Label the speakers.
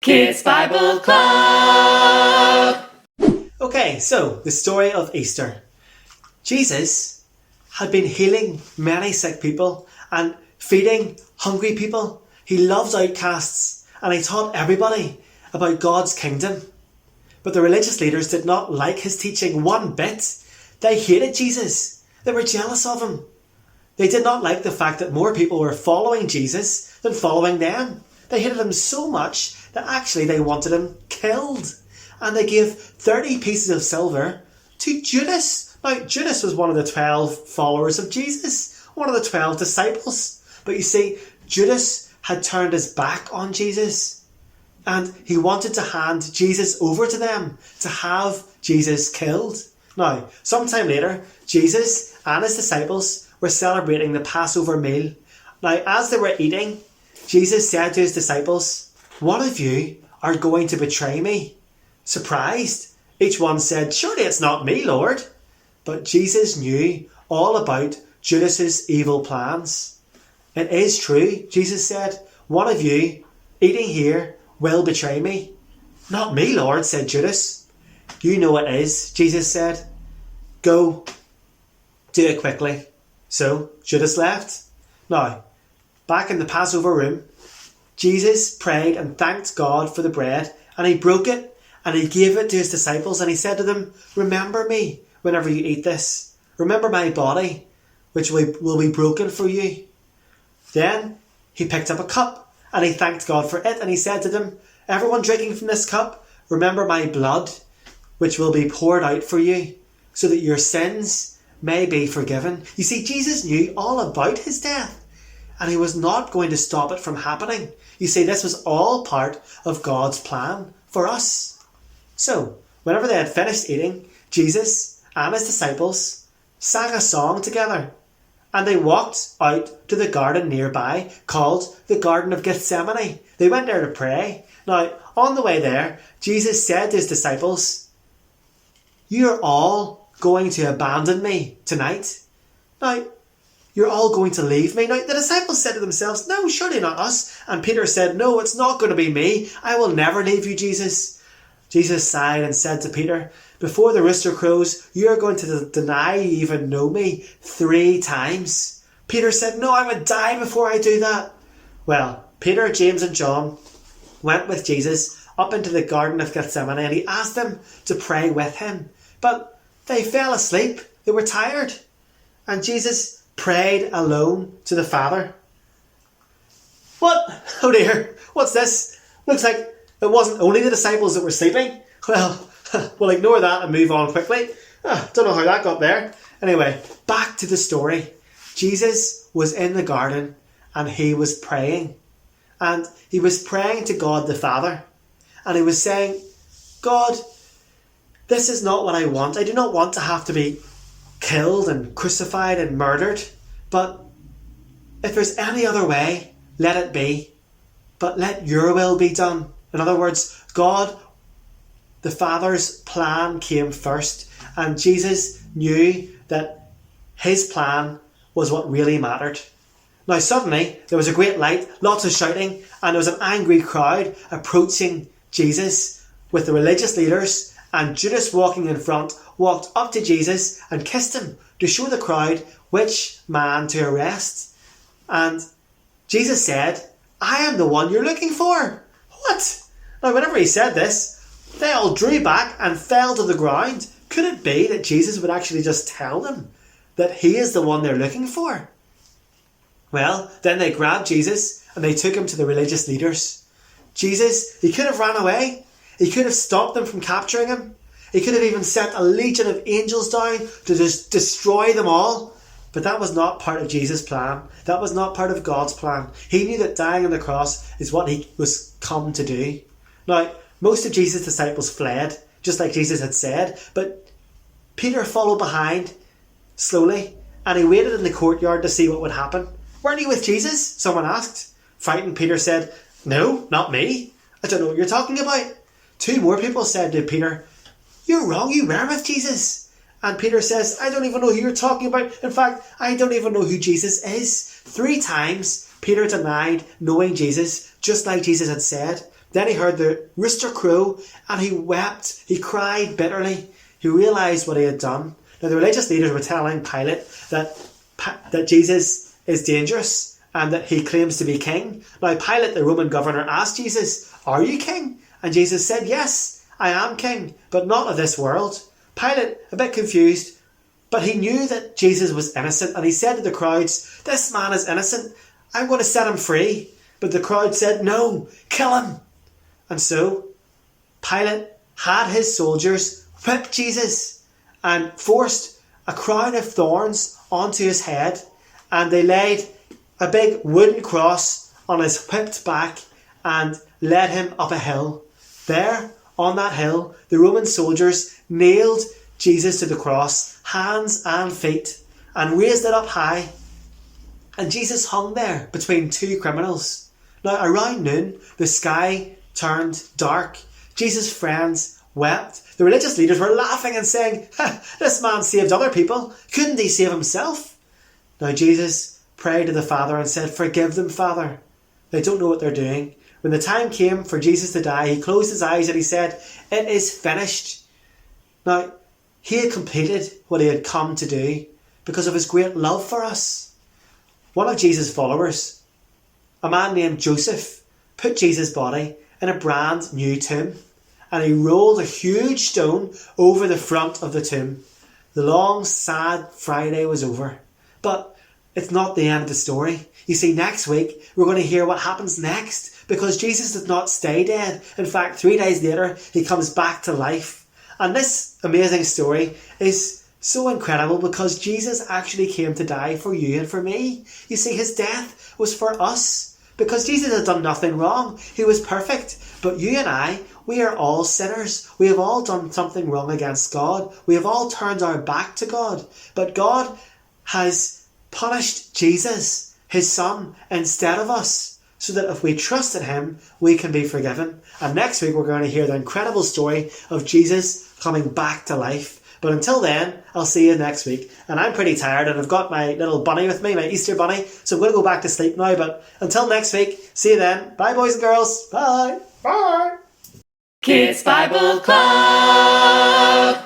Speaker 1: Kids Bible Club!
Speaker 2: Okay, so the story of Easter. Jesus had been healing many sick people and feeding hungry people. He loved outcasts and he taught everybody about God's kingdom. But the religious leaders did not like his teaching one bit. They hated Jesus. They were jealous of him. They did not like the fact that more people were following Jesus than following them. They hated him so much that actually they wanted him killed. And they gave 30 pieces of silver to Judas. Now, Judas was one of the 12 followers of Jesus, one of the 12 disciples. But you see, Judas had turned his back on Jesus. And he wanted to hand Jesus over to them, to have Jesus killed. Now, sometime later, Jesus and his disciples were celebrating the Passover meal. Now, as they were eating, Jesus said to his disciples, "One of you are going to betray me." Surprised, each one said, "Surely it's not me, Lord." But Jesus knew all about Judas's evil plans. "It is true," Jesus said. "One of you, eating here, will betray me." "Not me, Lord," said Judas. "You know it is," Jesus said. "Go, do it quickly." So Judas left. Now, back in the Passover room, Jesus prayed and thanked God for the bread, and he broke it and he gave it to his disciples, and he said to them, "Remember me whenever you eat this. Remember my body, which will be broken for you." Then he picked up a cup and he thanked God for it, and he said to them, "Everyone drinking from this cup, remember my blood, which will be poured out for you, so that your sins may be forgiven." You see, Jesus knew all about his death, and he was not going to stop it from happening. You see, this was all part of God's plan for us. So, whenever they had finished eating, Jesus and his disciples sang a song together, and they walked out to the garden nearby called the Garden of Gethsemane. They went there to pray. Now, on the way there, Jesus said to his disciples, "You're all going to abandon me tonight. Now, you're all going to leave me." Now, the disciples said to themselves, "No, surely not us." And Peter said, "No, it's not going to be me. I will never leave you, Jesus." Jesus sighed and said to Peter, "Before the rooster crows, you're going to deny you even know me 3 times. Peter said, "No, I would die before I do that." Well, Peter, James and John went with Jesus up into the Garden of Gethsemane, and he asked them to pray with him. But they fell asleep. They were tired. And Jesus prayed alone to the Father. "What? Oh dear, what's this? Looks like it wasn't only the disciples that were sleeping. Well, we'll ignore that and move on quickly. Don't know how that got there. Anyway, back to the story. Jesus was in the garden and he was praying. And he was praying to God the Father. And he was saying, "God, this is not what I want. I do not want to have to be killed and crucified and murdered. But if there's any other way, let it be. But let your will be done." In other words, God, the Father's plan came first. And Jesus knew that his plan was what really mattered. Now suddenly, there was a great light, lots of shouting, and there was an angry crowd approaching Jesus with the religious leaders. And Judas, walking in front, walked up to Jesus and kissed him to show the crowd which man to arrest. And Jesus said, "I am the one you're looking for." What? Now, whenever he said this, they all drew back and fell to the ground. Could it be that Jesus would actually just tell them that he is the one they're looking for? Well, then they grabbed Jesus and they took him to the religious leaders. Jesus, he could have ran away. He could have stopped them from capturing him. He could have even sent a legion of angels down to just destroy them all. But that was not part of Jesus' plan. That was not part of God's plan. He knew that dying on the cross is what he was come to do. Now, most of Jesus' disciples fled, just like Jesus had said. But Peter followed behind slowly, and he waited in the courtyard to see what would happen. "Weren't you with Jesus?" someone asked. Frightened, Peter said, "No, not me. I don't know what you're talking about." 2 more people said to Peter, "You're wrong, you were with Jesus." And Peter says, "I don't even know who you're talking about. In fact, I don't even know who Jesus is." 3 times Peter denied knowing Jesus, just like Jesus had said. Then he heard the rooster crow and he wept. He cried bitterly. He realised what he had done. Now the religious leaders were telling Pilate that Jesus is dangerous and that he claims to be king. Now Pilate, the Roman governor, asked Jesus, "Are you king?" And Jesus said, "Yes, I am king, but not of this world." Pilate, a bit confused, but he knew that Jesus was innocent, and he said to the crowds, "This man is innocent. I'm going to set him free." But the crowd said, "No, kill him." And so Pilate had his soldiers whip Jesus and forced a crown of thorns onto his head, and they laid a big wooden cross on his whipped back and led him up a hill. There, on that hill, the Roman soldiers nailed Jesus to the cross, hands and feet, and raised it up high. And Jesus hung there between two criminals. Now, around noon, the sky turned dark. Jesus' friends wept. The religious leaders were laughing and saying, "This man saved other people. Couldn't he save himself?" Now, Jesus prayed to the Father and said, "Forgive them, Father. They don't know what they're doing." When the time came for Jesus to die, he closed his eyes and he said, "It is finished." Now, he had completed what he had come to do because of his great love for us. One of Jesus' followers, a man named Joseph, put Jesus' body in a brand new tomb, and he rolled a huge stone over the front of the tomb. The long, sad Friday was over. But it's not the end of the story. You see, next week we're going to hear what happens next, because Jesus did not stay dead. In fact, 3 days later, he comes back to life. And this amazing story is so incredible because Jesus actually came to die for you and for me. You see, his death was for us because Jesus had done nothing wrong. He was perfect. But you and I, we are all sinners. We have all done something wrong against God. We have all turned our back to God. But God has punished Jesus, his son, instead of us, so that if we trust in him, we can be forgiven. And next week, we're going to hear the incredible story of Jesus coming back to life. But until then, I'll see you next week. And I'm pretty tired, and I've got my little bunny with me, my Easter bunny. So I'm going to go back to sleep now. But until next week, see you then. Bye, boys and girls. Bye. Bye.
Speaker 1: Kids Bible Club.